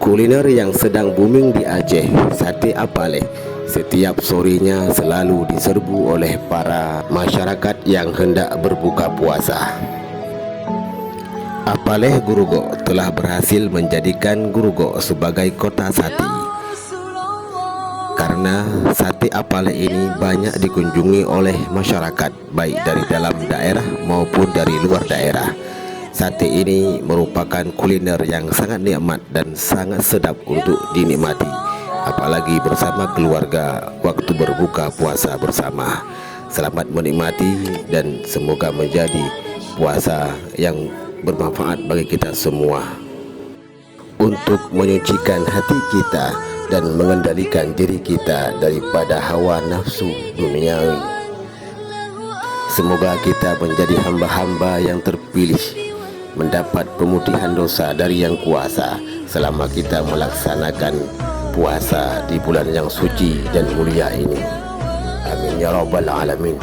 Kuliner yang sedang booming di Aceh, sate apaleh, setiap sorenya selalu diserbu oleh para masyarakat yang hendak berbuka puasa. Apaleh Gurugo telah berhasil menjadikan Gurugo sebagai kota sate. Karena sate apaleh ini banyak dikunjungi oleh masyarakat, baik dari dalam daerah maupun dari luar daerah. Sate ini merupakan kuliner yang sangat nikmat dan sangat sedap untuk dinikmati, apalagi bersama keluarga waktu berbuka puasa bersama. Selamat menikmati dan semoga menjadi puasa yang bermanfaat bagi kita semua, untuk menyucikan hati kita dan mengendalikan diri kita daripada hawa nafsu duniawi. Semoga kita menjadi hamba-hamba yang terpilih, mendapat pemutihan dosa dari Yang Kuasa selama kita melaksanakan puasa di bulan yang suci dan mulia ini. Amin ya rabbal alamin.